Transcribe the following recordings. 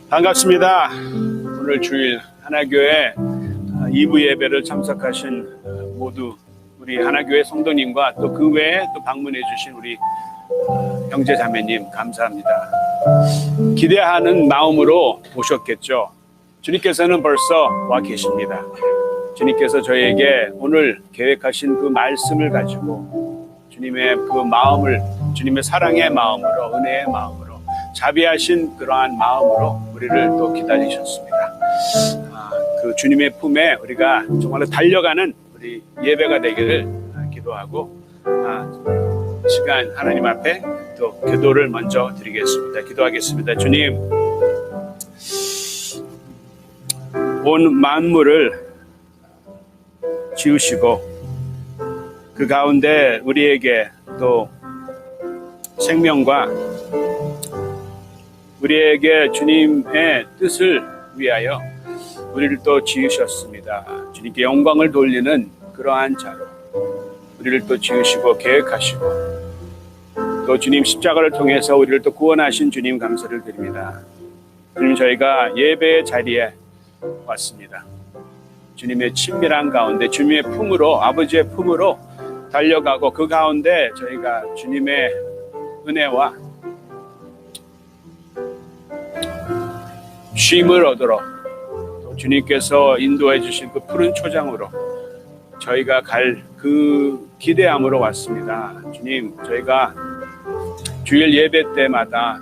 반갑습니다. 오늘 주일 하나교회 2부 예배를 참석하신 모두 우리 하나교회 성도님과 또 그 외에 또 방문해 주신 우리 형제 자매님 감사합니다. 기대하는 마음으로 오셨겠죠. 주님께서는 벌써 와 계십니다. 주님께서 저희에게 오늘 계획하신 그 말씀을 가지고 주님의 그 마음을, 주님의 사랑의 마음으로, 은혜의 마음으로, 자비하신 그러한 마음으로 우리를 또 기다리셨습니다. 그 주님의 품에 우리가 정말로 달려가는 우리 예배가 되기를 기도하고 시간 하나님 앞에 또 기도를 먼저 드리겠습니다. 기도하겠습니다. 주님, 온 만물을 지으시고 그 가운데 우리에게 또 생명과 우리에게 주님의 뜻을 위하여 우리를 또 지으셨습니다. 주님께 영광을 돌리는 그러한 자로 우리를 또 지으시고 계획하시고 또 주님 십자가를 통해서 우리를 또 구원하신 주님 감사를 드립니다. 주님, 저희가 예배의 자리에 왔습니다. 주님의 친밀한 가운데 주님의 품으로, 아버지의 품으로 달려가고 그 가운데 저희가 주님의 은혜와 쉼을 얻으러 또 주님께서 인도해 주신 그 푸른 초장으로 저희가 갈 그 기대함으로 왔습니다. 주님, 저희가 주일 예배 때마다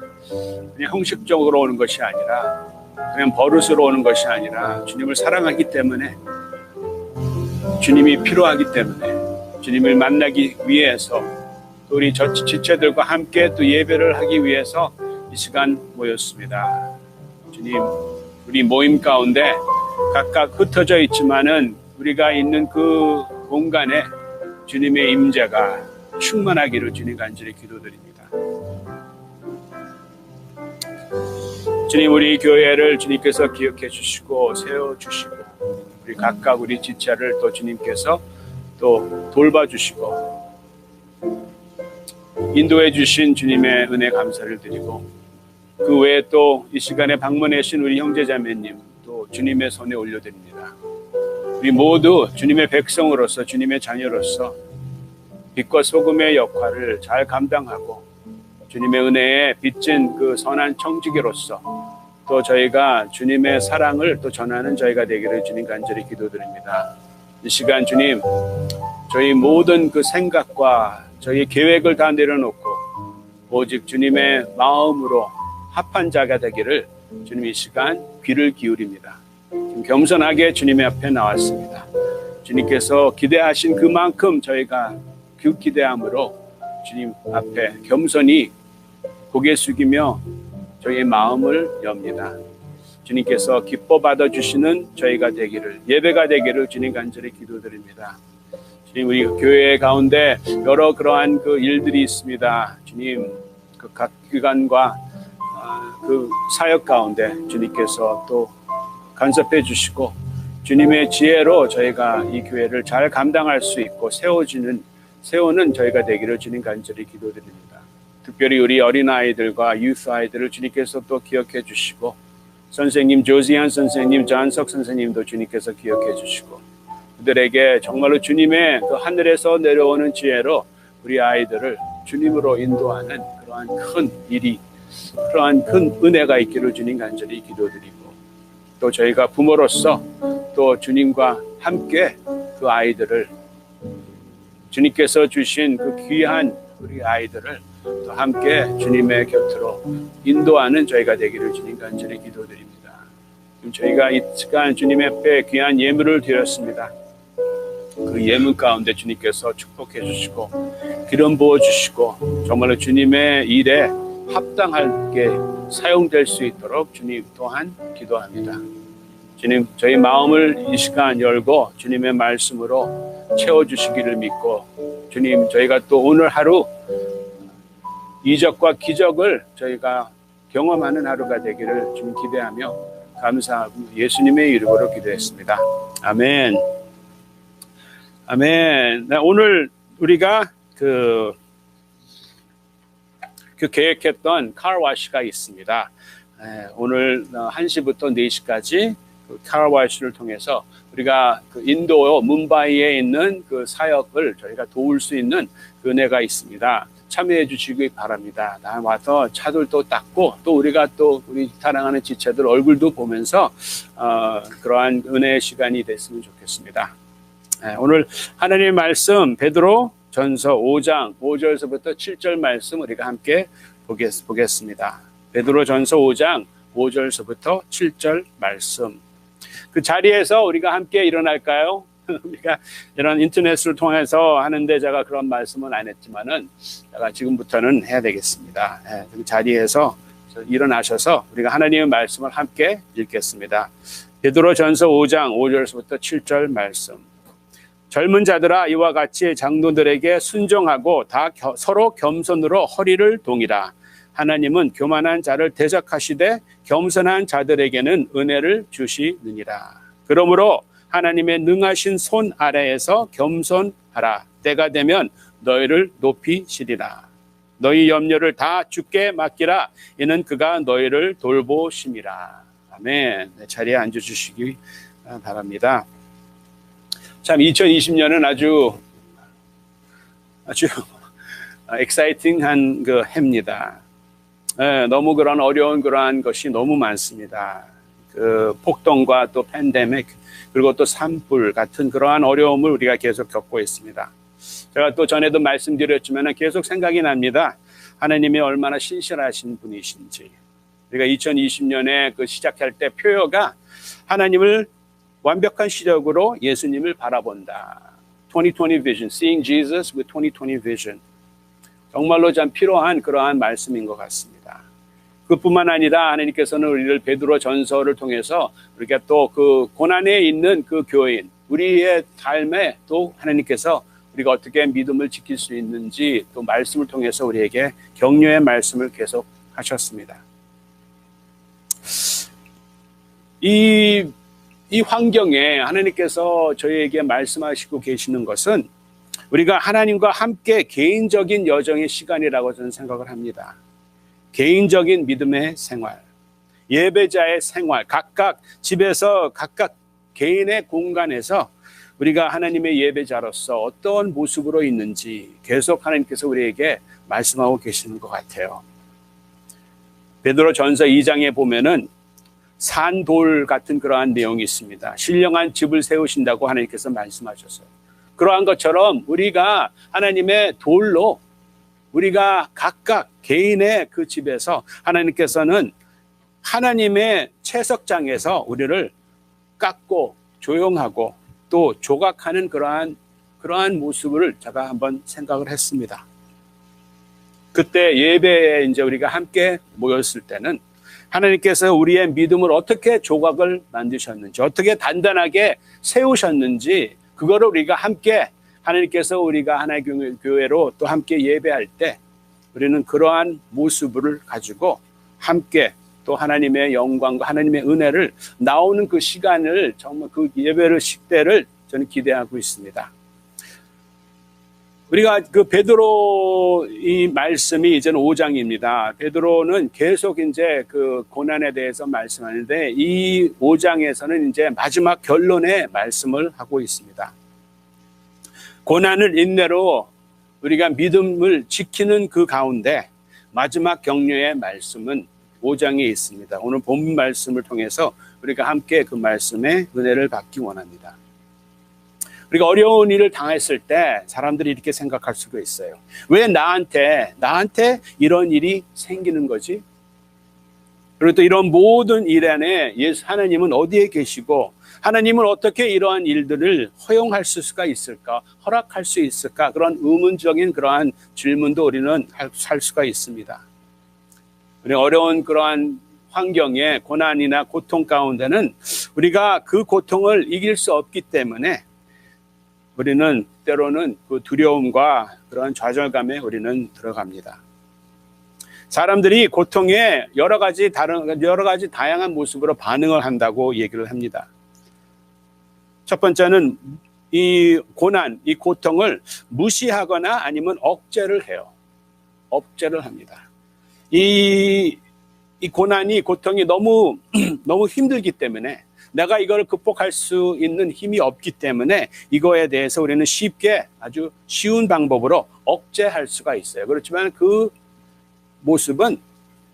그냥 형식적으로 오는 것이 아니라 그냥 버릇으로 오는 것이 아니라 주님을 사랑하기 때문에, 주님이 필요하기 때문에, 주님을 만나기 위해서 또 우리 지체들과 함께 또 예배를 하기 위해서 이 시간 모였습니다. 주님, 우리 모임 가운데 각각 흩어져 있지만은 우리가 있는 그 공간에 주님의 임재가 충만하기를 주님 간절히 기도드립니다. 주님, 우리 교회를 주님께서 기억해 주시고 세워주시고 우리 각각 우리 지체를 또 주님께서 또 돌봐주시고 인도해 주신 주님의 은혜 감사를 드리고 그 외에 또 이 시간에 방문해 주신 우리 형제자매님 또 주님의 손에 올려드립니다. 우리 모두 주님의 백성으로서, 주님의 자녀로서 빛과 소금의 역할을 잘 감당하고 주님의 은혜에 빚진 그 선한 청지기로서 또 저희가 주님의 사랑을 또 전하는 저희가 되기를 주님 간절히 기도드립니다. 이 시간 주님, 저희 모든 그 생각과 저희 계획을 다 내려놓고 오직 주님의 마음으로 합한 자가 되기를 주님 이 시간 귀를 기울입니다. 겸손하게 주님의 앞에 나왔습니다. 주님께서 기대하신 그만큼 저희가 그 기대함으로 주님 앞에 겸손히 고개 숙이며 저희의 마음을 엽니다. 주님께서 기뻐 받아주시는 저희가 되기를, 예배가 되기를 주님 간절히 기도드립니다. 주님, 우리 교회 가운데 여러 그러한 그 일들이 있습니다. 주님, 그 각 기관과 그 사역 가운데 주님께서 또 간섭해 주시고 주님의 지혜로 저희가 이 교회를 잘 감당할 수 있고 세우는 저희가 되기를 주님 간절히 기도드립니다. 특별히 우리 어린아이들과 유스 아이들을 주님께서 또 기억해 주시고 선생님 조지한 선생님, 전석 선생님도 주님께서 기억해 주시고 그들에게 정말로 주님의 그 하늘에서 내려오는 지혜로 우리 아이들을 주님으로 인도하는 그러한 큰 일이, 그러한 큰 은혜가 있기를 주님 간절히 기도드리고 또 저희가 부모로서 또 주님과 함께 그 아이들을, 주님께서 주신 그 귀한 우리 아이들을 또 함께 주님의 곁으로 인도하는 저희가 되기를 주님 간절히 기도드립니다. 저희가 이 시간 주님의 앞에 귀한 예물을 드렸습니다. 그 예물 가운데 주님께서 축복해 주시고 기름 부어 주시고 정말로 주님의 일에 합당하게 사용될 수 있도록 주님 또한 기도합니다. 주님, 저희 마음을 이 시간 열고 주님의 말씀으로 채워주시기를 믿고 주님, 저희가 또 오늘 하루 이적과 기적을 저희가 경험하는 하루가 되기를 주님 기대하며 감사하고 예수님의 이름으로 기도했습니다. 아멘. 아멘. 네, 오늘 우리가 그 계획했던 카르와시가 있습니다. 오늘 1시부터 4시까지 그 카라와이시를 통해서 우리가 그 인도 뭄바이에 있는 그 사역을 저희가 도울 수 있는 그 은혜가 있습니다. 참여해 주시기 바랍니다. 나 와서 차들도 닦고 또 우리가 또 우리 사랑하는 지체들 얼굴도 보면서 그러한 은혜의 시간이 됐으면 좋겠습니다. 오늘 하나님의 말씀 베드로 전서 5장 5절서부터 7절 말씀 우리가 함께 보겠습니다. 베드로 전서 5장 5절서부터 7절 말씀. 그 자리에서 우리가 함께 일어날까요? 우리가 이런 인터넷을 통해서 하는데 제가 그런 말씀은 안 했지만은 제가 지금부터는 해야 되겠습니다. 그 자리에서 일어나셔서 우리가 하나님의 말씀을 함께 읽겠습니다. 베드로 전서 5장 5절서부터 7절 말씀. 젊은 자들아 이와 같이 장로들에게 순종하고 다 서로 겸손으로 허리를 동이라. 하나님은 교만한 자를 대적하시되 겸손한 자들에게는 은혜를 주시느니라. 그러므로 하나님의 능하신 손 아래에서 겸손하라. 때가 되면 너희를 높이시리라. 너희 염려를 다 주께 맡기라. 이는 그가 너희를 돌보심이라. 아멘. 자리에 앉아주시기 바랍니다. 참 2020년은 아주 엑사이팅한 그 해입니다. 너무 그런 어려운 그러한 것이 너무 많습니다. 그 폭동과 또 팬데믹 그리고 또 산불 같은 그러한 어려움을 우리가 계속 겪고 있습니다. 제가 또 전에도 말씀드렸지만 계속 생각이 납니다. 하나님이 얼마나 신실하신 분이신지. 우리가 2020년에 그 시작할 때 표어가 하나님을 완벽한 시력으로 예수님을 바라본다. 2020 vision, seeing Jesus with 2020 vision. 정말로 참 필요한 그러한 말씀인 것 같습니다. 그뿐만 아니라 하나님께서는 우리를 베드로 전서를 통해서 우리가 또 그 고난에 있는 그 교인, 우리의 삶에 또 하나님께서 우리가 어떻게 믿음을 지킬 수 있는지 또 말씀을 통해서 우리에게 격려의 말씀을 계속 하셨습니다. 이 환경에 하나님께서 저희에게 말씀하시고 계시는 것은 우리가 하나님과 함께 개인적인 여정의 시간이라고 저는 생각을 합니다. 개인적인 믿음의 생활, 예배자의 생활, 각각 집에서 각각 개인의 공간에서 우리가 하나님의 예배자로서 어떤 모습으로 있는지 계속 하나님께서 우리에게 말씀하고 계시는 것 같아요. 베드로 전서 2장에 보면은 산돌 같은 그러한 내용이 있습니다. 신령한 집을 세우신다고 하나님께서 말씀하셨어요. 그러한 것처럼 우리가 하나님의 돌로 우리가 각각 개인의 그 집에서 하나님께서는 하나님의 채석장에서 우리를 깎고 조용하고 또 조각하는 그러한 모습을 제가 한번 생각을 했습니다. 그때 예배에 이제 우리가 함께 모였을 때는 하나님께서 우리의 믿음을 어떻게 조각을 만드셨는지, 어떻게 단단하게 세우셨는지, 그거를 우리가 함께 하나님께서 우리가 하나의 교회로 또 함께 예배할 때 우리는 그러한 모습을 가지고 함께 또 하나님의 영광과 하나님의 은혜를 나오는 그 시간을 정말 그 예배를 식대를 저는 기대하고 있습니다. 우리가 그 베드로 이 말씀이 이제는 5장입니다. 베드로는 계속 이제 그 고난에 대해서 말씀하는데 이 5장에서는 이제 마지막 결론의 말씀을 하고 있습니다. 고난을 인내로 우리가 믿음을 지키는 그 가운데 마지막 격려의 말씀은 5장에 있습니다. 오늘 본문 말씀을 통해서 우리가 함께 그 말씀의 은혜를 받기 원합니다. 우리가 어려운 일을 당했을 때 사람들이 이렇게 생각할 수가 있어요. 왜 나한테 이런 일이 생기는 거지? 그리고 또 이런 모든 일 안에 하나님은 어디에 계시고 하나님은 어떻게 이러한 일들을 허용할 수가 있을까? 허락할 수 있을까? 그런 의문적인 그러한 질문도 우리는 할 수가 있습니다. 우리 어려운 그러한 환경에 고난이나 고통 가운데는 우리가 그 고통을 이길 수 없기 때문에 우리는 때로는 그 두려움과 그런 좌절감에 우리는 들어갑니다. 사람들이 고통에 여러 가지 다양한 모습으로 반응을 한다고 얘기를 합니다. 첫 번째는 이 고난, 이 고통을 무시하거나 아니면 억제를 해요. 억제를 합니다. 이 이 고난이, 고통이 너무 너무 힘들기 때문에, 내가 이걸 극복할 수 있는 힘이 없기 때문에 이거에 대해서 우리는 쉽게, 아주 쉬운 방법으로 억제할 수가 있어요. 그렇지만 그 모습은,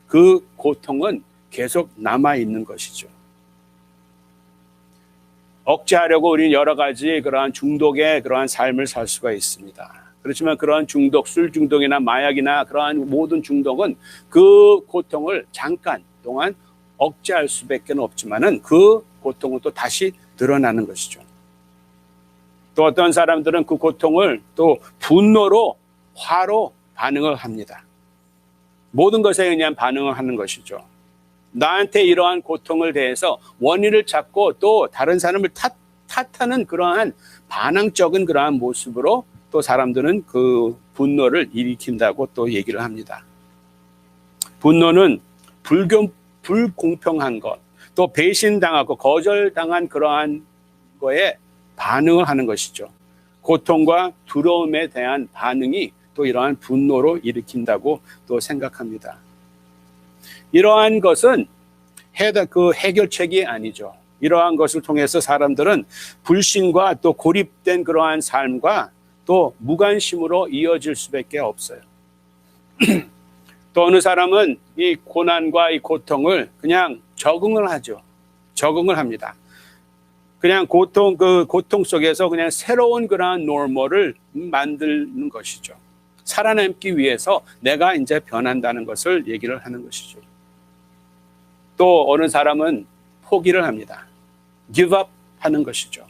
그 고통은 계속 남아있는 것이죠. 억제하려고 우리는 여러 가지 그러한 중독의 그러한 삶을 살 수가 있습니다. 그렇지만 그러한 중독, 술 중독이나 마약이나 그러한 모든 중독은 그 고통을 잠깐 동안 억제할 수밖에 없지만은 그 고통은 또 다시 늘어나는 것이죠. 또 어떤 사람들은 그 고통을 또 분노로, 화로 반응을 합니다. 모든 것에 그냥 반응을 하는 것이죠. 나한테 이러한 고통을 대해서 원인을 찾고 또 다른 사람을 탓하는 그러한 반항적인 그러한 모습으로 또 사람들은 그 분노를 일으킨다고 또 얘기를 합니다. 분노는 불공평한 것, 또 배신당하고 거절당한 그러한 거에 반응을 하는 것이죠. 고통과 두려움에 대한 반응이 또 이러한 분노로 일으킨다고 또 생각합니다. 이러한 것은 그 해결책이 아니죠. 이러한 것을 통해서 사람들은 불신과 또 고립된 그러한 삶과 또 무관심으로 이어질 수밖에 없어요. 또 어느 사람은 이 고난과 이 고통을 그냥 적응을 하죠. 적응을 합니다. 그냥 그 고통 속에서 그냥 새로운 그러한 노멀을 만드는 것이죠. 살아남기 위해서 내가 이제 변한다는 것을 얘기를 하는 것이죠. 또 어느 사람은 포기를 합니다. give up 하는 것이죠.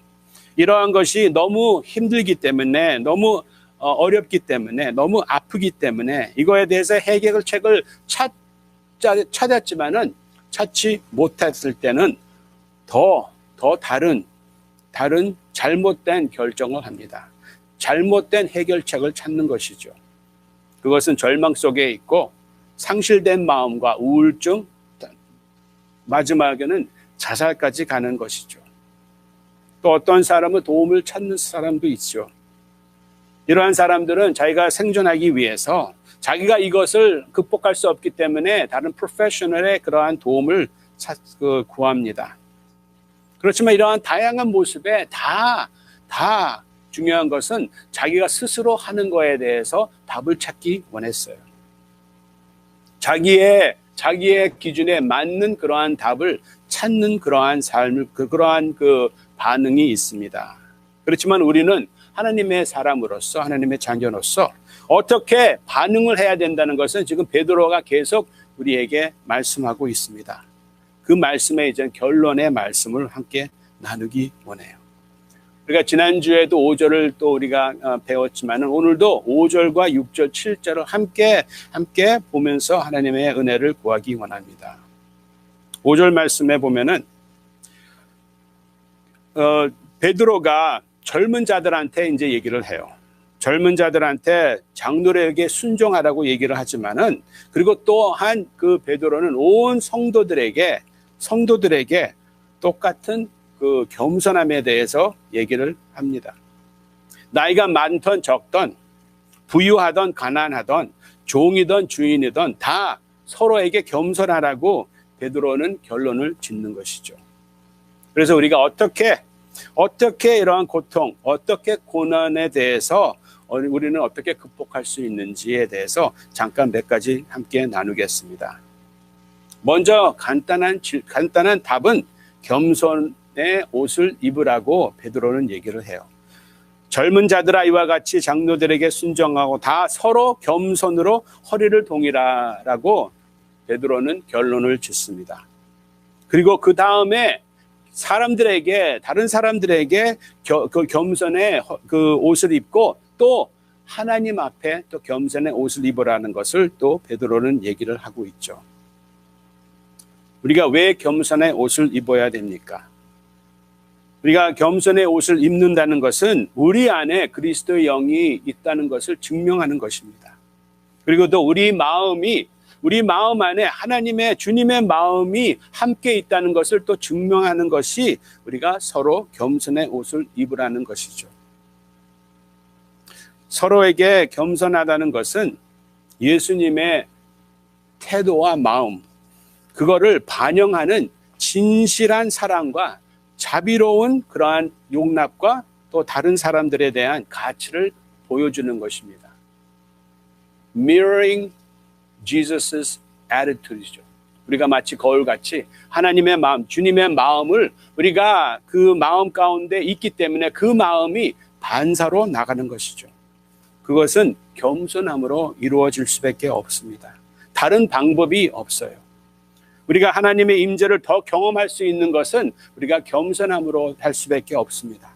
이러한 것이 너무 힘들기 때문에, 너무 어렵기 때문에, 너무 아프기 때문에 이거에 대해서 해결책을 찾았지만은 찾지 못했을 때는 더 다른 잘못된 결정을 합니다. 잘못된 해결책을 찾는 것이죠. 그것은 절망 속에 있고 상실된 마음과 우울증, 마지막에는 자살까지 가는 것이죠. 또 어떤 사람은 도움을 찾는 사람도 있죠. 이러한 사람들은 자기가 생존하기 위해서 자기가 이것을 극복할 수 없기 때문에 다른 프로페셔널의 그러한 도움을 구합니다. 그렇지만 이러한 다양한 모습에 다 중요한 것은 자기가 스스로 하는 거에 대해서 답을 찾기 원했어요. 자기의 기준에 맞는 그러한 답을 찾는 그러한 삶을, 그러한 그 반응이 있습니다. 그렇지만 우리는 하나님의 사람으로서, 하나님의 자녀로서 어떻게 반응을 해야 된다는 것은 지금 베드로가 계속 우리에게 말씀하고 있습니다. 그 말씀의 이제 결론의 말씀을 함께 나누기 원해요. 우리가 지난주에도 5절을 또 우리가 배웠지만 오늘도 5절과 6절, 7절을 함께 보면서 하나님의 은혜를 구하기 원합니다. 5절 말씀에 보면은 베드로가 젊은 자들한테 이제 얘기를 해요. 젊은 자들한테 장로에게 순종하라고 얘기를 하지만은, 그리고 또한 그 베드로는 온 성도들에게 똑같은 그 겸손함에 대해서 얘기를 합니다. 나이가 많던 적던, 부유하던 가난하던, 종이던 주인이던 다 서로에게 겸손하라고 베드로는 결론을 짓는 것이죠. 그래서 우리가 어떻게 이러한 고통, 어떻게 고난에 대해서 우리는 어떻게 극복할 수 있는지에 대해서 잠깐 몇 가지 함께 나누겠습니다. 먼저 간단한 답은 겸손의 옷을 입으라고 베드로는 얘기를 해요. 젊은 자들아 이와 같이 장로들에게 순종하고 다 서로 겸손으로 허리를 동이라라고 베드로는 결론을 짓습니다. 그리고 그 다음에 다른 사람들에게 그 겸손의 그 옷을 입고 또 하나님 앞에 또 겸손의 옷을 입으라는 것을 또 베드로는 얘기를 하고 있죠. 우리가 왜 겸손의 옷을 입어야 됩니까? 우리가 겸손의 옷을 입는다는 것은 우리 안에 그리스도의 영이 있다는 것을 증명하는 것입니다. 그리고 또 우리 마음 안에 하나님의, 주님의 마음이 함께 있다는 것을 또 증명하는 것이 우리가 서로 겸손의 옷을 입으라는 것이죠. 서로에게 겸손하다는 것은 예수님의 태도와 마음, 그거를 반영하는 진실한 사랑과 자비로운 그러한 용납과 또 다른 사람들에 대한 가치를 보여주는 것입니다. Mirroring Jesus's attitude이죠. 우리가 마치 거울같이 하나님의 마음, 주님의 마음을 우리가 그 마음 가운데 있기 때문에 그 마음이 반사로 나가는 것이죠. 그것은 겸손함으로 이루어질 수밖에 없습니다. 다른 방법이 없어요. 우리가 하나님의 임재를 더 경험할 수 있는 것은 우리가 겸손함으로 할 수밖에 없습니다.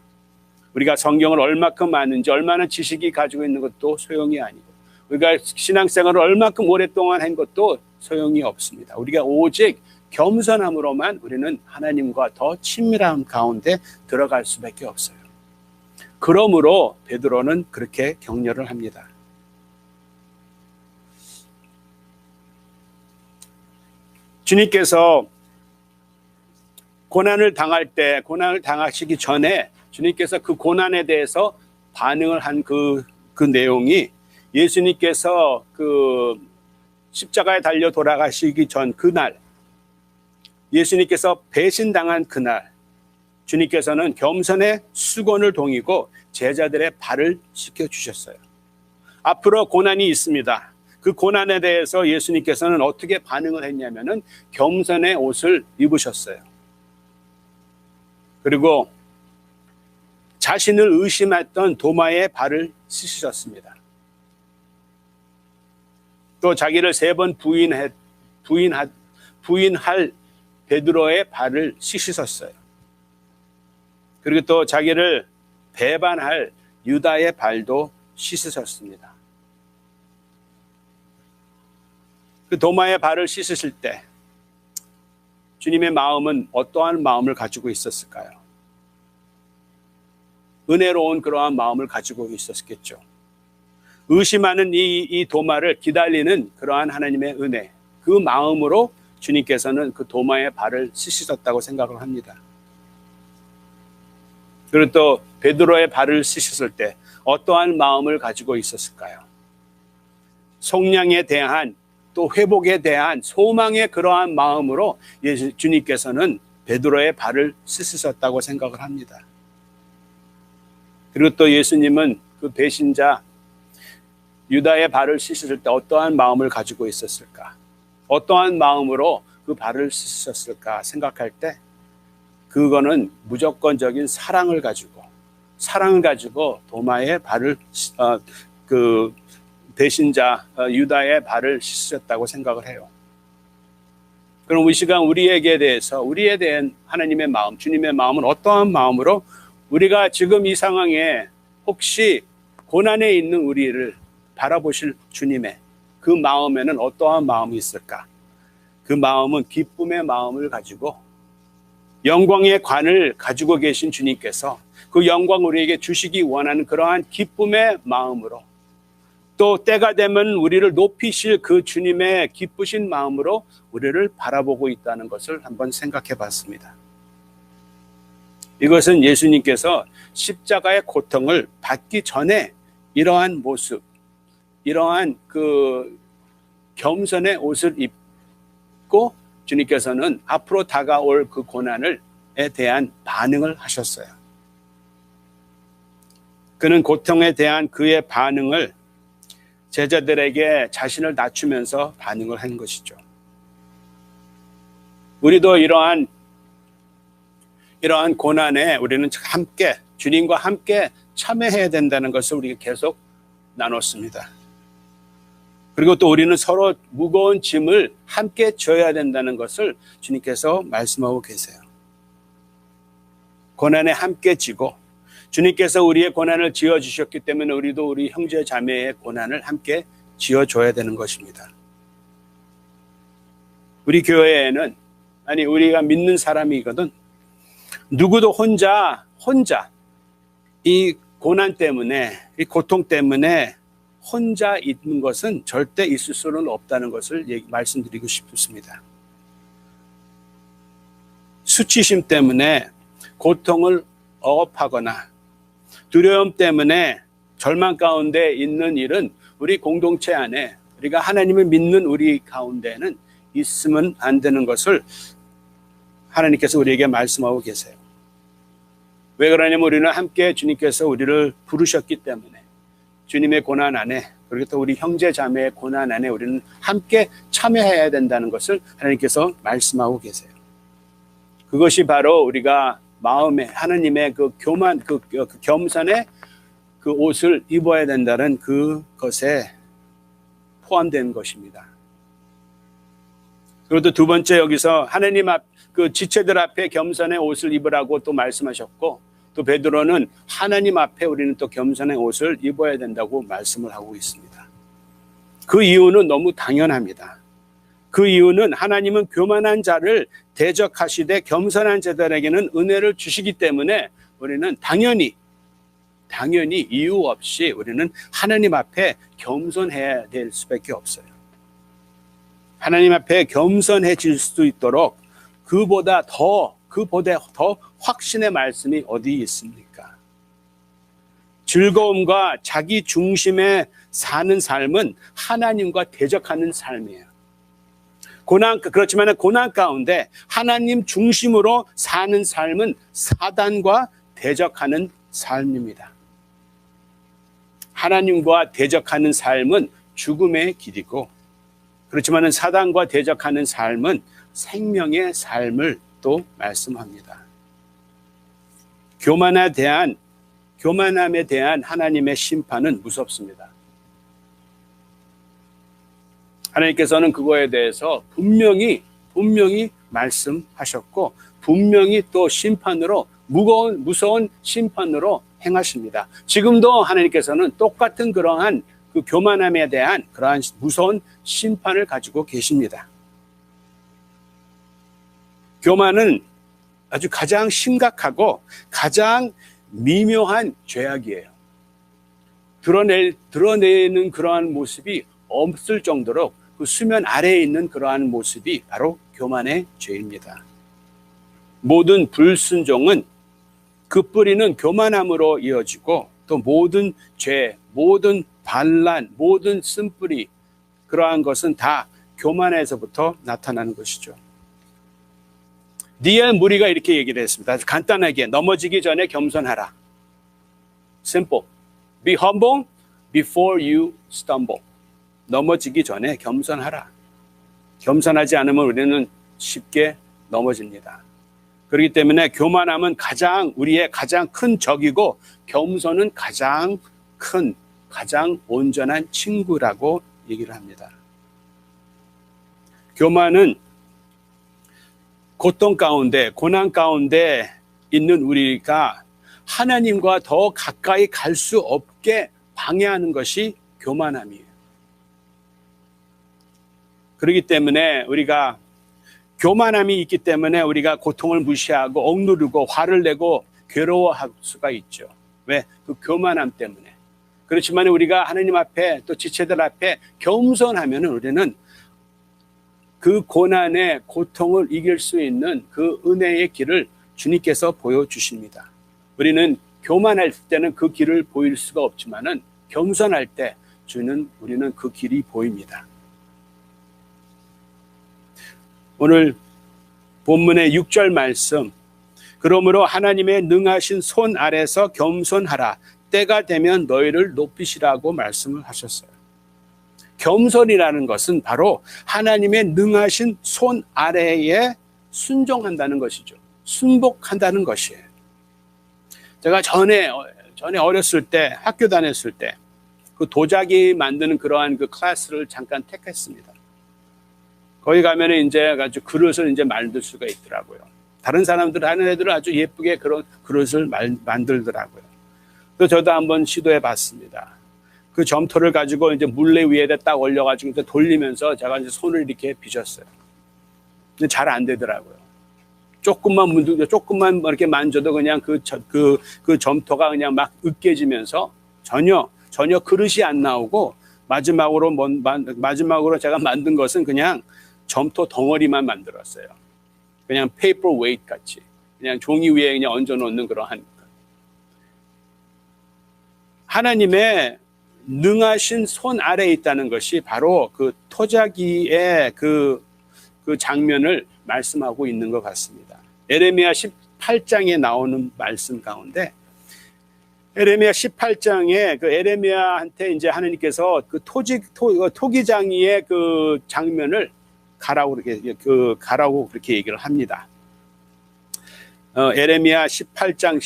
우리가 성경을 얼마큼 아는지, 얼마나 지식이 가지고 있는 것도 소용이 아니고, 우리가 신앙생활을 얼마큼 오랫동안 한 것도 소용이 없습니다. 우리가 오직 겸손함으로만 우리는 하나님과 더 친밀함 가운데 들어갈 수밖에 없어요. 그러므로 베드로는 그렇게 격려를 합니다. 주님께서 고난을 당하시기 전에 주님께서 그 고난에 대해서 반응을 한 그 내용이 예수님께서 그 십자가에 달려 돌아가시기 전 그날, 예수님께서 배신당한 그날, 주님께서는 겸손의 수건을 동이고 제자들의 발을 씻겨주셨어요. 앞으로 고난이 있습니다. 그 고난에 대해서 예수님께서는 어떻게 반응을 했냐면은 겸손의 옷을 입으셨어요. 그리고 자신을 의심했던 도마의 발을 씻으셨습니다. 또 자기를 3번 부인할 베드로의 발을 씻으셨어요. 그리고 또 자기를 배반할 유다의 발도 씻으셨습니다. 그 도마의 발을 씻으실 때 주님의 마음은 어떠한 마음을 가지고 있었을까요? 은혜로운 그러한 마음을 가지고 있었겠죠. 의심하는 이 도마를 기다리는 그러한 하나님의 은혜, 그 마음으로 주님께서는 그 도마의 발을 씻으셨다고 생각을 합니다. 그리고 또 베드로의 발을 씻으실 때 어떠한 마음을 가지고 있었을까요? 속량에 대한 또 회복에 대한 소망의 그러한 마음으로 주님께서는 베드로의 발을 씻으셨다고 생각을 합니다. 그리고 또 예수님은 그 배신자 유다의 발을 씻으실 때 어떠한 마음을 가지고 있었을까? 어떠한 마음으로 그 발을 씻으셨을까 생각할 때 그거는 무조건적인 사랑을 가지고 도마의 발을 그 배신자 유다의 발을 씻으셨다고 생각을 해요. 그럼 이 시간 우리에 대한 하나님의 마음, 주님의 마음은 어떠한 마음으로 우리가 지금 이 상황에 혹시 고난에 있는 우리를 바라보실 주님의 그 마음에는 어떠한 마음이 있을까? 그 마음은 기쁨의 마음을 가지고 영광의 관을 가지고 계신 주님께서 그 영광 우리에게 주시기 원하는 그러한 기쁨의 마음으로 또 때가 되면 우리를 높이실 그 주님의 기쁘신 마음으로 우리를 바라보고 있다는 것을 한번 생각해 봤습니다. 이것은 예수님께서 십자가의 고통을 받기 전에 이러한 모습, 이러한 그 겸손의 옷을 입고 주님께서는 앞으로 다가올 그 고난에 대한 반응을 하셨어요. 그는 고통에 대한 그의 반응을 제자들에게 자신을 낮추면서 반응을 한 것이죠. 우리도 이러한 고난에 우리는 함께 주님과 함께 참여해야 된다는 것을 우리가 계속 나눴습니다. 그리고 또 우리는 서로 무거운 짐을 함께 져야 된다는 것을 주님께서 말씀하고 계세요. 고난에 함께 지고 주님께서 우리의 고난을 지어주셨기 때문에 우리도 우리 형제 자매의 고난을 함께 지어줘야 되는 것입니다. 우리 교회에는 우리가 믿는 사람이거든 누구도 혼자 이 고난 때문에 이 고통 때문에 혼자 있는 것은 절대 있을 수는 없다는 것을 말씀드리고 싶습니다. 수치심 때문에 고통을 억압하거나 두려움 때문에 절망 가운데 있는 일은 우리 공동체 안에 우리가 하나님을 믿는 우리 가운데는 있으면 안 되는 것을 하나님께서 우리에게 말씀하고 계세요. 왜 그러냐면 우리는 함께 주님께서 우리를 부르셨기 때문에 주님의 고난 안에, 그리고 또 우리 형제 자매의 고난 안에 우리는 함께 참여해야 된다는 것을 하나님께서 말씀하고 계세요. 그것이 바로 우리가 마음에 하나님의 그 교만, 그 겸손의 그 옷을 입어야 된다는 그것에 포함된 것입니다. 그리고 또 두 번째, 여기서 하나님 앞, 그 지체들 앞에 겸손의 옷을 입으라고 또 말씀하셨고, 또 베드로는 하나님 앞에 우리는 또 겸손의 옷을 입어야 된다고 말씀을 하고 있습니다. 그 이유는 너무 당연합니다. 그 이유는 하나님은 교만한 자를 대적하시되 겸손한 자들에게는 은혜를 주시기 때문에 우리는 당연히 이유 없이 우리는 하나님 앞에 겸손해야 될 수밖에 없어요. 하나님 앞에 겸손해질 수 있도록 그보다 더 확신의 말씀이 어디 있습니까? 즐거움과 자기 중심에 사는 삶은 하나님과 대적하는 삶이에요. 그렇지만 고난 가운데 하나님 중심으로 사는 삶은 사단과 대적하는 삶입니다. 하나님과 대적하는 삶은 죽음의 길이고, 그렇지만 사단과 대적하는 삶은 생명의 삶을 또 말씀합니다. 교만함에 대한 하나님의 심판은 무섭습니다. 하나님께서는 그거에 대해서 분명히 말씀하셨고, 분명히 또 심판으로, 무서운 심판으로 행하십니다. 지금도 하나님께서는 똑같은 그러한 그 교만함에 대한 그러한 무서운 심판을 가지고 계십니다. 교만은 아주 가장 심각하고 가장 미묘한 죄악이에요. 드러내는 그러한 모습이 없을 정도로 그 수면 아래에 있는 그러한 모습이 바로 교만의 죄입니다. 모든 불순종은 그 뿌리는 교만함으로 이어지고, 또 모든 죄, 모든 반란, 모든 쓴뿌리, 그러한 것은 다 교만에서부터 나타나는 것이죠. D.L. 무리가 이렇게 얘기를 했습니다. 아주 간단하게, 넘어지기 전에 겸손하라. Simple. Be humble before you stumble. 넘어지기 전에 겸손하라. 겸손하지 않으면 우리는 쉽게 넘어집니다. 그렇기 때문에 교만함은 우리의 가장 큰 적이고, 겸손은 가장 온전한 친구라고 얘기를 합니다. 교만은 고통 가운데, 고난 가운데 있는 우리가 하나님과 더 가까이 갈 수 없게 방해하는 것이 교만함이에요. 그렇기 때문에 우리가 교만함이 있기 때문에 우리가 고통을 무시하고 억누르고 화를 내고 괴로워할 수가 있죠. 왜? 그 교만함 때문에. 그렇지만 우리가 하나님 앞에, 또 지체들 앞에 겸손하면 우리는 그 고난의 고통을 이길 수 있는 그 은혜의 길을 주님께서 보여주십니다. 우리는 교만할 때는 그 길을 보일 수가 없지만은 겸손할 때 우리는 그 길이 보입니다. 오늘 본문의 6절 말씀, 그러므로 하나님의 능하신 손 아래서 겸손하라. 때가 되면 너희를 높이시라고 말씀을 하셨어요. 겸손이라는 것은 바로 하나님의 능하신 손 아래에 순종한다는 것이죠. 순복한다는 것이에요. 제가 전에 어렸을 때, 학교 다녔을 때, 그 도자기 만드는 그러한 그 클래스를 잠깐 택했습니다. 거기 가면은 이제 아주 그릇을 이제 만들 수가 있더라고요. 다른 사람들 하는 애들은 아주 예쁘게 그런 그릇을 만들더라고요. 그래서 저도 한번 시도해 봤습니다. 그 점토를 가지고 이제 물레 위에다 딱 올려가지고 이제 돌리면서 제가 이제 손을 이렇게 빚었어요. 근데 잘 안 되더라고요. 조금만 이렇게 만져도 그냥 그 점토가 그냥 막 으깨지면서 전혀 그릇이 안 나오고, 마지막으로 제가 만든 것은 그냥 점토 덩어리만 만들었어요. 그냥 페이퍼 웨이트 같이, 그냥 종이 위에 그냥 얹어 놓는 그러한. 하나님의 능하신 손 아래에 있다는 것이 바로 그 토자기의 그 그 장면을 말씀하고 있는 것 같습니다. 에레미야 18장에 나오는 말씀 가운데 에레미야 18장에 그 에레미야한테 이제 하나님께서 그 토기장이의 그 장면을 가라고 그렇게 얘기를 합니다. 에레미야 18장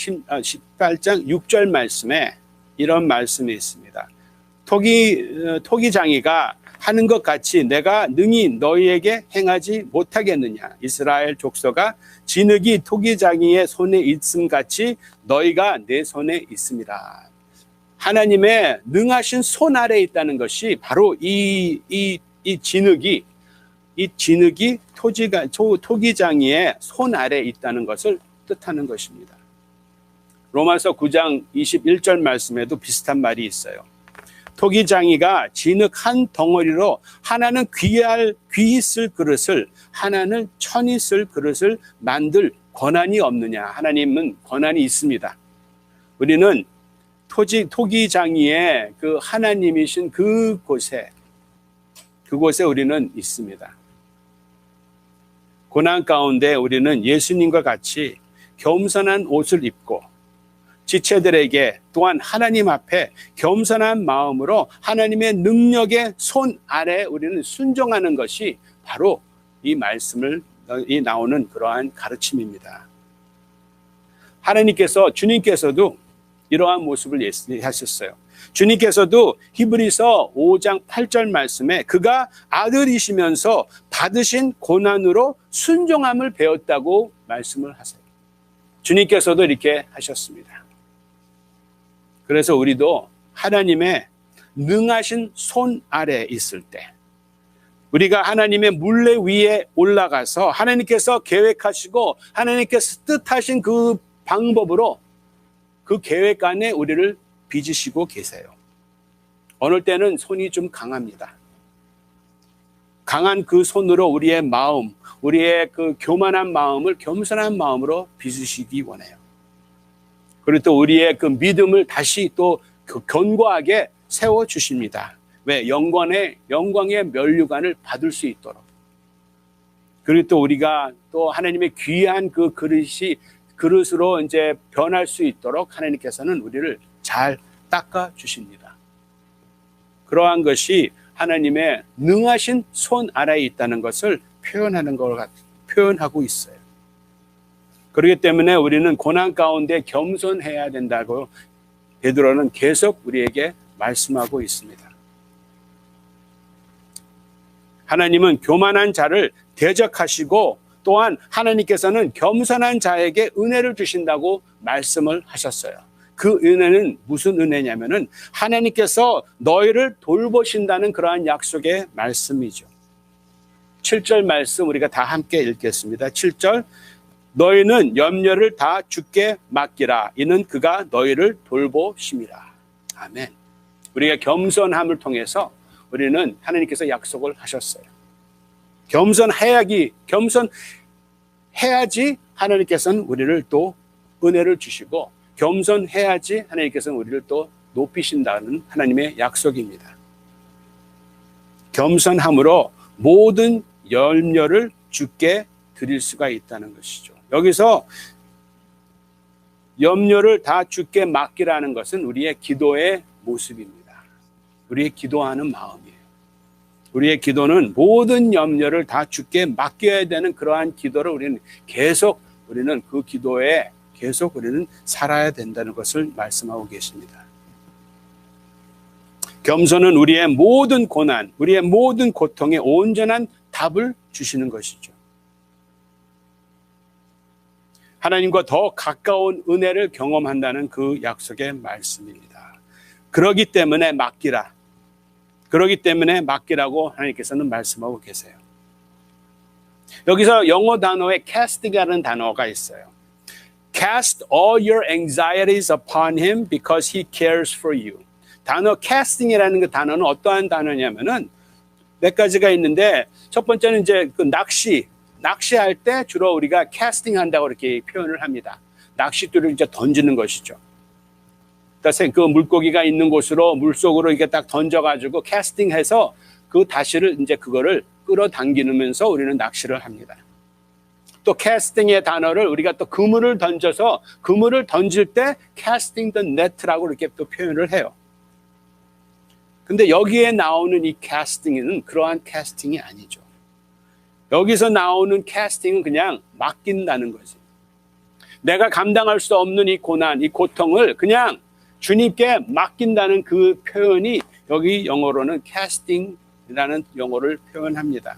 6절 말씀에 이런 말씀이 있습니다. 토기장이가 하는 것 같이 내가 능히 너희에게 행하지 못하겠느냐. 이스라엘 족속아 진흙이 토기장이의 손에 있음 같이 너희가 내 손에 있습니다. 하나님의 능하신 손 아래에 있다는 것이 바로 이 진흙이 토기장이의 손 아래에 있다는 것을 뜻하는 것입니다. 로마서 9장 21절 말씀에도 비슷한 말이 있어요. 토기장이가 진흙 한 덩어리로 하나는 귀히 쓸 그릇을 하나는 천히 쓸 그릇을 만들 권한이 없느냐. 하나님은 권한이 있습니다. 우리는 토기장이의 그 하나님이신 그곳에 우리는 있습니다. 고난 가운데 우리는 예수님과 같이 겸손한 옷을 입고 지체들에게 또한 하나님 앞에 겸손한 마음으로 하나님의 능력의 손 아래 우리는 순종하는 것이 바로 이 말씀을 나오는 그러한 가르침입니다. 주님께서도 이러한 모습을 예시하셨어요. 주님께서도 히브리서 5장 8절 말씀에 그가 아들이시면서 받으신 고난으로 순종함을 배웠다고 말씀을 하세요. 주님께서도 이렇게 하셨습니다. 그래서 우리도 하나님의 능하신 손 아래에 있을 때 우리가 하나님의 물레 위에 올라가서 하나님께서 계획하시고 하나님께서 뜻하신 그 방법으로 그 계획 안에 우리를 빚으시고 계세요. 어느 때는 손이 좀 강합니다. 강한 그 손으로 우리의 마음, 우리의 그 교만한 마음을 겸손한 마음으로 빚으시기 원해요. 그리고 또 우리의 그 믿음을 다시 또 견고하게 세워주십니다. 왜? 영광의 면류관을 받을 수 있도록. 그리고 또 우리가 또 하나님의 귀한 그 그릇으로 이제 변할 수 있도록 하나님께서는 우리를 잘 닦아주십니다. 그러한 것이 하나님의 능하신 손 아래에 있다는 것을 표현하고 있어요. 그렇기 때문에 우리는 고난 가운데 겸손해야 된다고 베드로는 계속 우리에게 말씀하고 있습니다. 하나님은 교만한 자를 대적하시고 또한 하나님께서는 겸손한 자에게 은혜를 주신다고 말씀을 하셨어요. 그 은혜는 무슨 은혜냐면은 하나님께서 너희를 돌보신다는 그러한 약속의 말씀이죠. 7절 말씀 우리가 다 함께 읽겠습니다. 7절 너희는 염려를 다 주께 맡기라. 이는 그가 너희를 돌보심이라. 아멘. 우리가 겸손함을 통해서 우리는 하나님께서 약속을 하셨어요. 겸손해야지 하나님께서는 우리를 또 은혜를 주시고 겸손해야지 하나님께서는 우리를 또 높이신다는 하나님의 약속입니다. 겸손함으로 모든 염려를 주께 드릴 수가 있다는 것이죠. 여기서 염려를 다 주께 맡기라는 것은 우리의 기도의 모습입니다. 우리의 기도하는 마음이에요. 우리의 기도는 모든 염려를 다 주께 맡겨야 되는 그러한 기도를 우리는 그 기도에 계속 우리는 살아야 된다는 것을 말씀하고 계십니다. 겸손은 우리의 모든 고난, 우리의 모든 고통에 온전한 답을 주시는 것이죠. 하나님과 더 가까운 은혜를 경험한다는 그 약속의 말씀입니다. 그러기 때문에 맡기라고 하나님께서는 말씀하고 계세요. 여기서 영어 단어에 casting이라는 단어가 있어요. Cast all your anxieties upon him because he cares for you. 단어 casting이라는 그 단어는 어떠한 단어냐면은 몇 가지가 있는데 첫 번째는 이제 그 낚시할 때 주로 우리가 캐스팅 한다고 이렇게 표현을 합니다. 낚싯줄을 이제 던지는 것이죠. 그러니까 그 물고기가 있는 곳으로 물속으로 이렇게 딱 던져가지고 캐스팅해서 그 다시를 이제 그거를 끌어당기면서 우리는 낚시를 합니다. 또 casting의 단어를 우리가 또 그물을 던져서 그물을 던질 때 casting the net라고 이렇게 또 표현을 해요. 근데 여기에 나오는 이 casting은 그러한 casting이 아니죠. 여기서 나오는 casting은 그냥 맡긴다는 거지. 내가 감당할 수 없는 이 고난, 이 고통을 그냥 주님께 맡긴다는 그 표현이 여기 영어로는 casting이라는 용어를 표현합니다.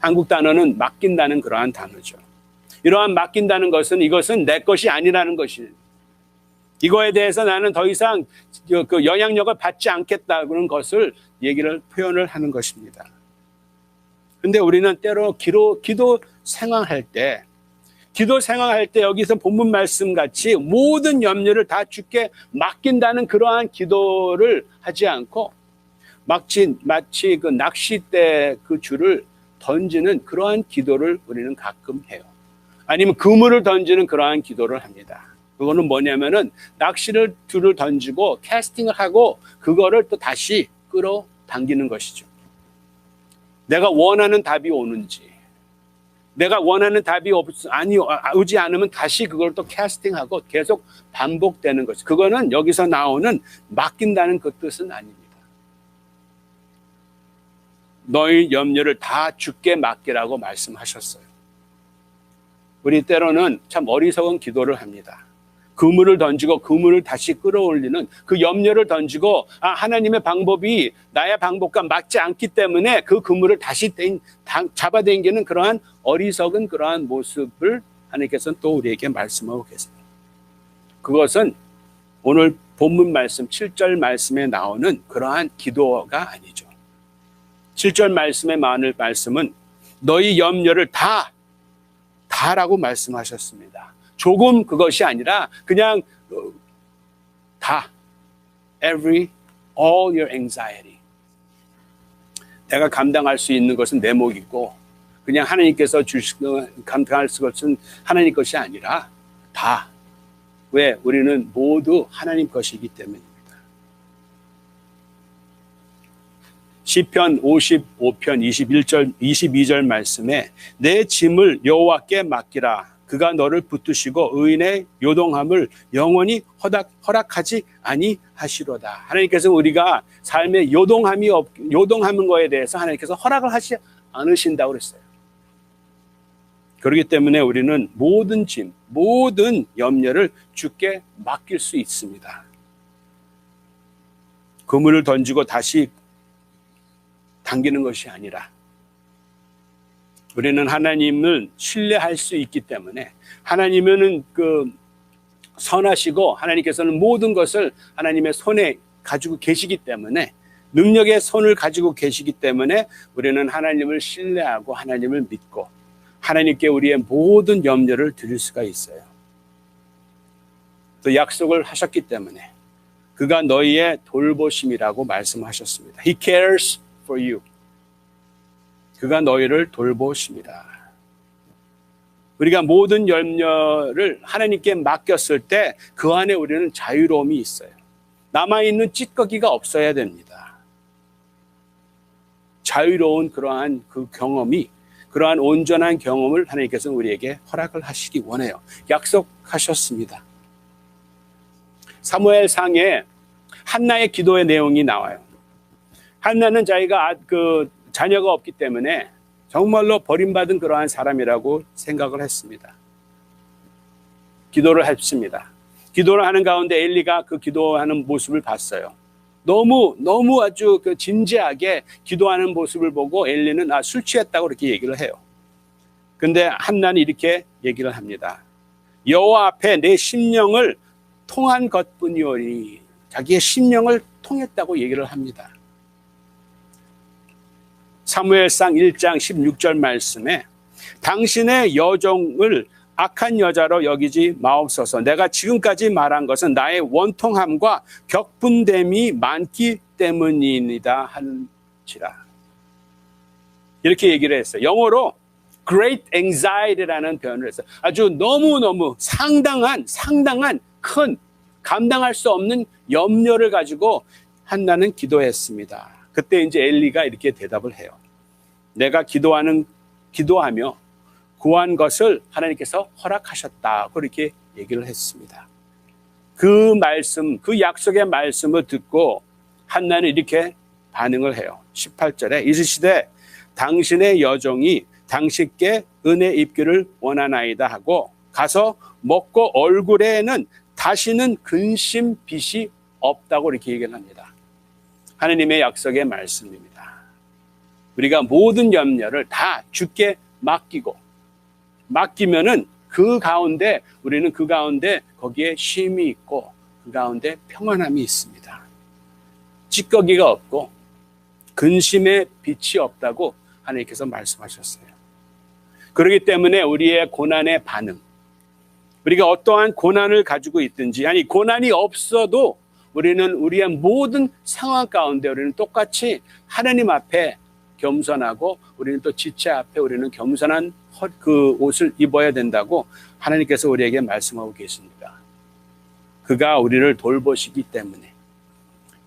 한국 단어는 맡긴다는 그러한 단어죠. 이러한 맡긴다는 것은 이것은 내 것이 아니라는 것이, 이거에 대해서 나는 더 이상 그 영향력을 받지 않겠다는 것을 표현을 하는 것입니다. 근데 우리는 때로 기도 생활할 때 여기서 본문 말씀 같이 모든 염려를 다 주께 맡긴다는 그러한 기도를 하지 않고 마치 그 낚싯대 그 줄을 던지는 그러한 기도를 우리는 가끔 해요. 아니면 그물을 던지는 그러한 기도를 합니다. 그거는 뭐냐면은 줄을 던지고 캐스팅을 하고 그거를 또 다시 끌어당기는 것이죠. 내가 원하는 답이 오는지, 내가 원하는 답이 오지 않으면 다시 그걸 또 캐스팅하고 계속 반복되는 것이, 그거는 여기서 나오는 맡긴다는 그 뜻은 아닙니다. 너희 염려를 다 주께 맡기라고 말씀하셨어요. 우리 때로는 참 어리석은 기도를 합니다. 그물을 던지고 그물을 다시 끌어올리는 그 염려를 던지고 하나님의 방법이 나의 방법과 맞지 않기 때문에 그 그물을 다시 잡아당기는 그러한 어리석은 그러한 모습을 하나님께서는 또 우리에게 말씀하고 계세요. 그것은 오늘 본문 말씀 7절 말씀에 나오는 그러한 기도가 아니죠. 7절 말씀에 나오는 말씀은 너희 염려를 다라고 말씀하셨습니다. 조금 그것이 아니라 그냥 다, all your anxiety. 내가 감당할 수 있는 것은 내 몫이고 그냥 하나님께서 감당할 것은 하나님 것이 아니라 다. 왜? 우리는 모두 하나님 것이기 때문입니다. 시편 55편 21절 22절 말씀에 내 짐을 여호와께 맡기라. 그가 너를 붙드시고 의인의 요동함을 영원히 허락하지 아니하시로다. 하나님께서 우리가 삶에 요동하는 거에 대해서 하나님께서 허락을 하지 않으신다고 그랬어요. 그렇기 때문에 우리는 모든 짐, 모든 염려를 주께 맡길 수 있습니다. 그물을 던지고 다시 당기는 것이 아니라 우리는 하나님을 신뢰할 수 있기 때문에, 하나님은 선하시고 하나님께서는 모든 것을 하나님의 손에 가지고 계시기 때문에, 능력의 손을 가지고 계시기 때문에 우리는 하나님을 신뢰하고 하나님을 믿고 하나님께 우리의 모든 염려를 드릴 수가 있어요. 또 약속을 하셨기 때문에 그가 너희의 돌보심이라고 말씀하셨습니다. He cares for you. 그가 너희를 돌보십니다. 우리가 모든 염려를 하나님께 맡겼을 때 그 안에 우리는 자유로움이 있어요. 남아있는 찌꺼기가 없어야 됩니다. 자유로운 그러한 그 경험이, 그러한 온전한 경험을 하나님께서 우리에게 허락을 하시기 원해요. 약속하셨습니다. 사무엘상에 한나의 기도의 내용이 나와요. 한나는 자기가 자녀가 없기 때문에 정말로 버림받은 그러한 사람이라고 생각을 했습니다. 기도를 했습니다. 기도를 하는 가운데 엘리가 그 기도하는 모습을 봤어요. 너무 아주 진지하게 기도하는 모습을 보고 엘리는 술 취했다고 이렇게 얘기를 해요. 근데 한나는 이렇게 얘기를 합니다. 여호와 앞에 내 심령을 통한 것뿐이오니, 자기의 심령을 통했다고 얘기를 합니다. 사무엘상 1장 16절 말씀에 당신의 여종을 악한 여자로 여기지 마옵소서. 내가 지금까지 말한 것은 나의 원통함과 격분됨이 많기 때문이니다 하는지라. 이렇게 얘기를 했어요. 영어로 great anxiety라는 표현을 했어요. 아주 너무너무 상당한 큰 감당할 수 없는 염려를 가지고 한나는 기도했습니다. 그때 이제 엘리가 이렇게 대답을 해요. 내가 기도하며 구한 것을 하나님께서 허락하셨다. 그렇게 얘기를 했습니다. 그 말씀, 그 약속의 말씀을 듣고 한나는 이렇게 반응을 해요. 18절에 이르시되 당신의 여종이 당신께 은혜 입기를 원하나이다 하고 가서 먹고 얼굴에는 다시는 근심 빛이 없다고 이렇게 얘기를 합니다. 하나님의 약속의 말씀입니다. 우리가 모든 염려를 다 주께 맡기면은 그 가운데 우리는 그 가운데 거기에 쉼이 있고 그 가운데 평안함이 있습니다. 찌꺼기가 없고 근심의 빛이 없다고 하나님께서 말씀하셨어요. 그렇기 때문에 우리의 고난의 반응, 우리가 어떠한 고난을 가지고 있든지, 아니 고난이 없어도 우리는 우리의 모든 상황 가운데 우리는 똑같이 하나님 앞에 겸손하고 우리는 또 지체 앞에 우리는 겸손한 그 옷을 입어야 된다고 하나님께서 우리에게 말씀하고 계십니다. 그가 우리를 돌보시기 때문에,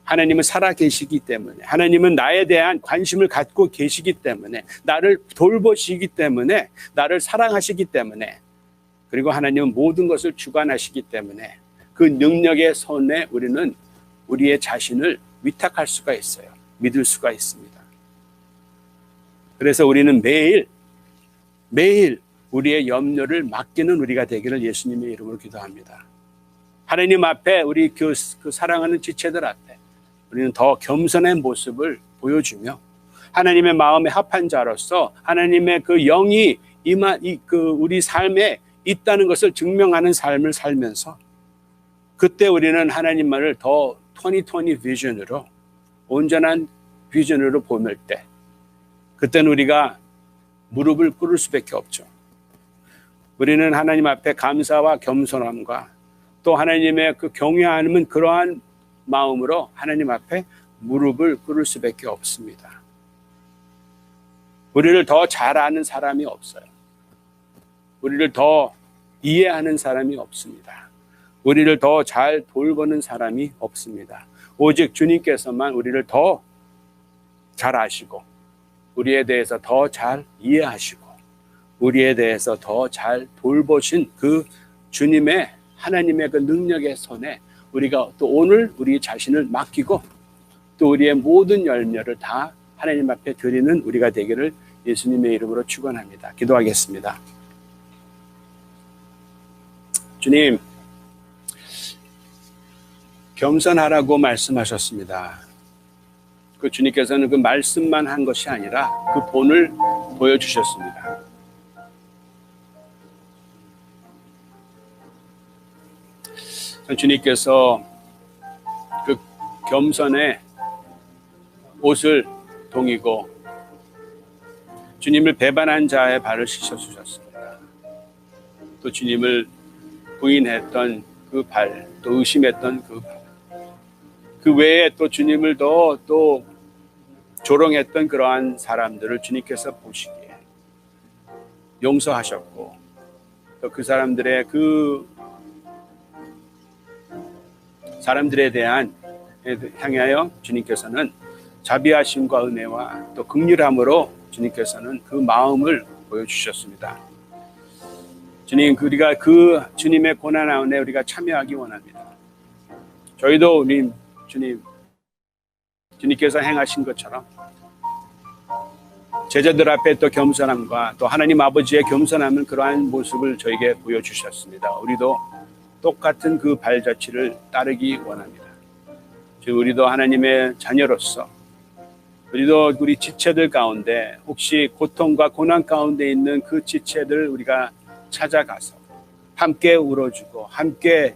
하나님은 살아계시기 때문에, 하나님은 나에 대한 관심을 갖고 계시기 때문에, 나를 돌보시기 때문에, 나를 사랑하시기 때문에, 그리고 하나님은 모든 것을 주관하시기 때문에 그 능력의 손에 우리는 우리의 자신을 위탁할 수가 있어요. 믿을 수가 있습니다. 그래서 우리는 매일 우리의 염려를 맡기는 우리가 되기를 예수님의 이름으로 기도합니다. 하나님 앞에 우리 그 사랑하는 지체들 앞에 우리는 더 겸손한 모습을 보여주며 하나님의 마음에 합한 자로서 하나님의 그 영이 우리 삶에 있다는 것을 증명하는 삶을 살면서 그때 우리는 하나님만을 더 2020 비전으로, 온전한 비전으로 보낼 때 그때는 우리가 무릎을 꿇을 수밖에 없죠. 우리는 하나님 앞에 감사와 겸손함과 또 하나님의 그 경외함은 그러한 마음으로 하나님 앞에 무릎을 꿇을 수밖에 없습니다. 우리를 더 잘 아는 사람이 없어요. 우리를 더 이해하는 사람이 없습니다. 우리를 더 잘 돌보는 사람이 없습니다. 오직 주님께서만 우리를 더 잘 아시고 우리에 대해서 더 잘 이해하시고 우리에 대해서 더 잘 돌보신 그 주님의 하나님의 그 능력의 손에 우리가 또 오늘 우리 자신을 맡기고 또 우리의 모든 열매를 다 하나님 앞에 드리는 우리가 되기를 예수님의 이름으로 축원합니다. 기도하겠습니다. 주님, 겸손하라고 말씀하셨습니다. 그 주님께서는 그 말씀만 한 것이 아니라 그 본을 보여주셨습니다. 주님께서 그 겸손의 옷을 동이고 주님을 배반한 자의 발을 씻어주셨습니다. 또 주님을 부인했던 그 발, 또 의심했던 그 발, 그 외에 또 주님을 또 조롱했던 그러한 사람들을 주님께서 보시기에 용서하셨고 또 그 사람들의 사람들에 대한 향하여 주님께서는 자비하심과 은혜와 또 긍휼함으로 주님께서는 그 마음을 보여주셨습니다. 주님, 우리가 그 주님의 고난 가운데 우리가 참여하기 원합니다. 저희도 주님께서 행하신 것처럼 제자들 앞에 또 겸손함과 또 하나님 아버지의 겸손함은 그러한 모습을 저에게 보여주셨습니다. 우리도 똑같은 그 발자취를 따르기 원합니다. 우리도 하나님의 자녀로서 우리도 우리 지체들 가운데 혹시 고통과 고난 가운데 있는 그 지체들 우리가 찾아가서 함께 울어주고 함께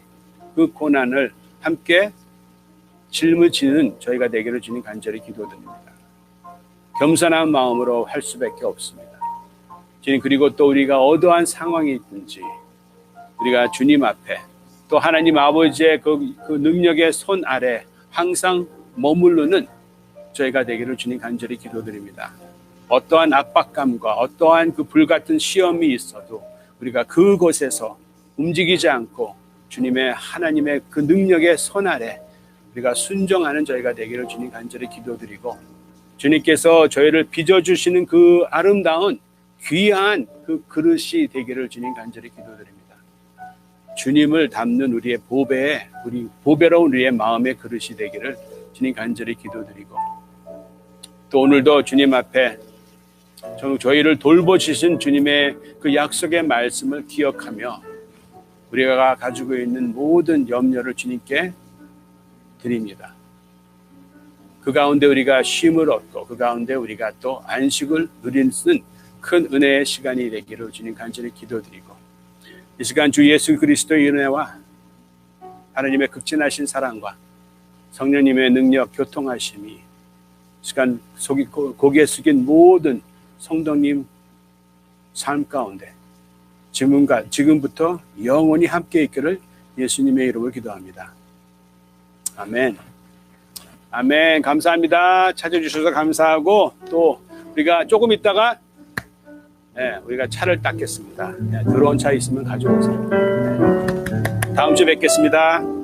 그 고난을 함께 짊어지는 저희가 되기를 주님 간절히 기도드립니다. 겸손한 마음으로 할 수밖에 없습니다. 주님, 그리고 또 우리가 어떠한 상황이 있든지 우리가 주님 앞에 또 하나님 아버지의 그 능력의 손 아래 항상 머무르는 저희가 되기를 주님 간절히 기도드립니다. 어떠한 압박감과 어떠한 그 불같은 시험이 있어도 우리가 그곳에서 움직이지 않고 주님의 하나님의 그 능력의 손 아래 우리가 순종하는 저희가 되기를 주님 간절히 기도드리고 주님께서 저희를 빚어주시는 그 아름다운 귀한 그 그릇이 되기를 주님 간절히 기도드립니다. 주님을 담는 우리의 보배로운 우리의 마음의 그릇이 되기를 주님 간절히 기도드리고, 또 오늘도 주님 앞에 저희를 돌보시신 주님의 그 약속의 말씀을 기억하며 우리가 가지고 있는 모든 염려를 주님께 드립니다. 그 가운데 우리가 쉼을 얻고 그 가운데 우리가 또 안식을 누리는 큰 은혜의 시간이 되기를 주님 간절히 기도드리고, 이 시간 주 예수 그리스도의 은혜와 하나님의 극진하신 사랑과 성령님의 능력 교통하심이 시간 고개 숙인 모든 성도님 삶 가운데 지금부터 영원히 함께 있기를 예수님의 이름으로 기도합니다. 아멘. 아멘. 감사합니다. 찾아주셔서 감사하고, 또 우리가 조금 있다가 우리가 차를 닦겠습니다. 들어온 차 있으면 가져오세요. 다음 주에 뵙겠습니다.